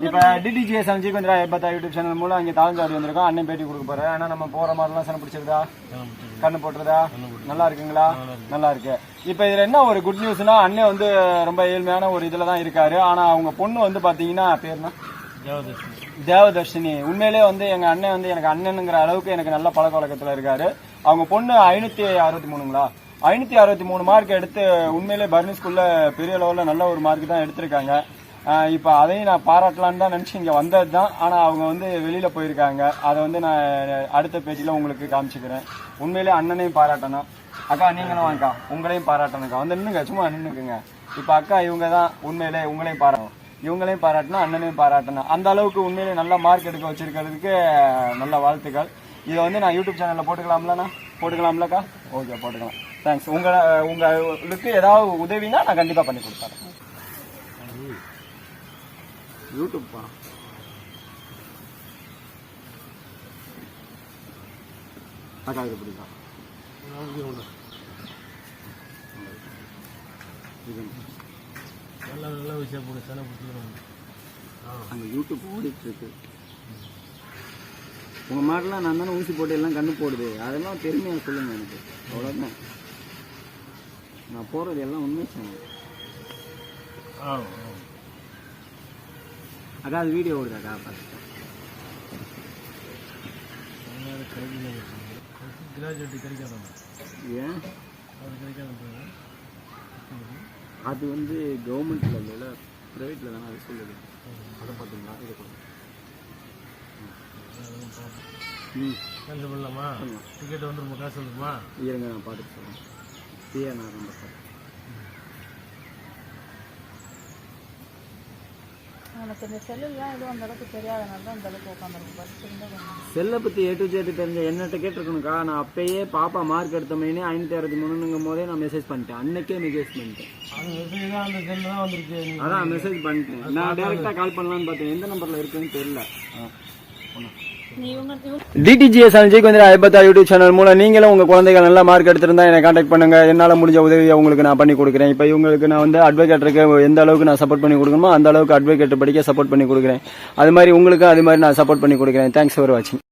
இப்போ டிடிஜிஎஸ் அஞ்சு கொஞ்சம் எப்பத்தா யூடியூப் சேனல் மூலம் இங்கே தாழ்ந்தாடி வந்திருக்கோம். அண்ணன் பேட்டி கொடுக்க போறேன். ஏன்னா நம்ம போற மாதிரிலாம் சனை பிடிச்சிருதா, கண்ணு போட்டுறதா, நல்லா இருக்குங்களா? நல்லா இருக்கு. இப்போ இதுல என்ன ஒரு குட் நியூஸ்னா, அண்ணன் வந்து ரொம்ப ஏழ்மையான ஒரு இதுல தான் இருக்காரு. ஆனா அவங்க பொண்ணு வந்து பாத்தீங்கன்னா பேர்னா தேவதர்ஷினி. உண்மையிலே வந்து எங்க அண்ணன் வந்து எனக்கு அண்ணனுங்கிற அளவுக்கு எனக்கு நல்ல பழக்க வழக்கத்துல இருக்காரு. அவங்க பொண்ணு 563ங்களா 563 மார்க் எடுத்து உண்மையிலே பர்னி ஸ்கூல்ல பெரிய லெவல்ல நல்ல ஒரு மார்க் தான் எடுத்திருக்காங்க. இப்போ அதையும் நான் பாராட்டலான்னு தான் நினச்சி இங்கே வந்தது தான். ஆனால் அவங்க வந்து வெளியில் போயிருக்காங்க. அதை வந்து நான் அடுத்த பேஜில் உங்களுக்கு காமிச்சிக்கிறேன். உண்மையிலே அண்ணனையும் பாராட்டணும். அக்கா நீங்களும் வாங்கக்கா, உங்களையும் பாராட்டணும்க்கா. வந்து நின்றுங்க, சும்மா நின்றுக்குங்க. இப்போ அக்கா இவங்க தான் உண்மையிலே உங்களையும் பாராட்டணும், இவங்களையும் பாராட்டணும், அண்ணனையும் பாராட்டணும். அந்த அளவுக்கு உண்மையிலே நல்ல மார்க் எடுக்க வச்சிருக்கிறதுக்கு நல்ல வாழ்த்துக்கள். இதை வந்து நான் யூடியூப் சேனலில் போட்டுக்கலாம்லண்ணா? போட்டுக்கலாம்லக்கா? ஓகே, போட்டுக்கலாம். தேங்க்ஸ். உங்களுக்கு ஏதாவது உதவினா நான் கண்டிப்பாக பண்ணி கொடுத்தேன். யூடியூப்பா அக்கா இது பிடிக்கும். நல்ல விஷயம் போடு சேனல் அங்கே யூடியூப் ஓடிட்டு இருக்கு. உங்கள் மாட்டெல்லாம் நான் தானே ஊசி போட்டு எல்லாம் கண்ணு போடுது. அதெல்லாம் பெருமையாக சொல்லுங்க எனக்கு. அவ்வளோதான் நான் போகிறது எல்லாம் உண்மை சேனல். அக்கா அது வீடியோ ஓடுதாக்கா? பார்த்துட்டேன். ஏன் அது வந்து கவர்மெண்ட்ல இல்லை, ப்ரைவேட்டில் தானே அது சொல்லுது. அதை பார்த்தீங்களா? இதை பண்ணலாமா? டிக்கெட் வந்து ரொம்ப காசு சொல்லுமா? இருங்க நான் பார்த்துட்டு சொல்லுவேன். நான் ரொம்ப பார்த்து எனக்கு இந்த செல்லுலாம் எதுவும் அந்த அளவுக்கு தெரியாதனால தான் அந்த அளவுக்கு உட்காந்துருக்கும். செல்லை பற்றி ஏ டு ஜெட் தெரிஞ்ச என்னட்ட கேட்டிருக்கணுக்கா. நான் அப்பயே பாப்பா மார்க் எடுத்த மைனே 563ங்கும் போதே நான் மெசேஜ் பண்ணிட்டேன். அன்னைக்கே மெசேஜ் பண்ணிட்டேன். அதான் மெசேஜ் பண்ணிட்டேன். நான் டேரெக்டாக கால் பண்ணலான்னு பார்த்தேன். எந்த நம்பரில் இருக்குன்னு தெரியல. டிடிஜிஎஸ் அஞ்சு கொஞ்சம் ஐபத்தா யூடியூப் சேனல் மூலம் நீங்களும் உங்க குழந்தைகள் நல்ல மார்க் எடுத்திருந்தா என்னை கான்டாக்ட் பண்ணுங்க. என்னால் முடிஞ்ச உதவியை உங்களுக்கு நான் பண்ணி கொடுக்குறேன். இப்போ இவங்களுக்கு நான் வந்து அட்வொகேட்டருக்கு எந்த அளவுக்கு நான் சப்போர்ட் பண்ணி கொடுக்கணுமோ அந்த அளவுக்கு அட்வொகேட் படிக்க சப்போர்ட் பண்ணி கொடுக்குறேன். அது மாதிரி உங்களுக்கு அது மாதிரி நான் சப்போர்ட் பண்ணி கொடுக்குறேன். தேங்க்ஸ் ஃபார் வாட்சிங்.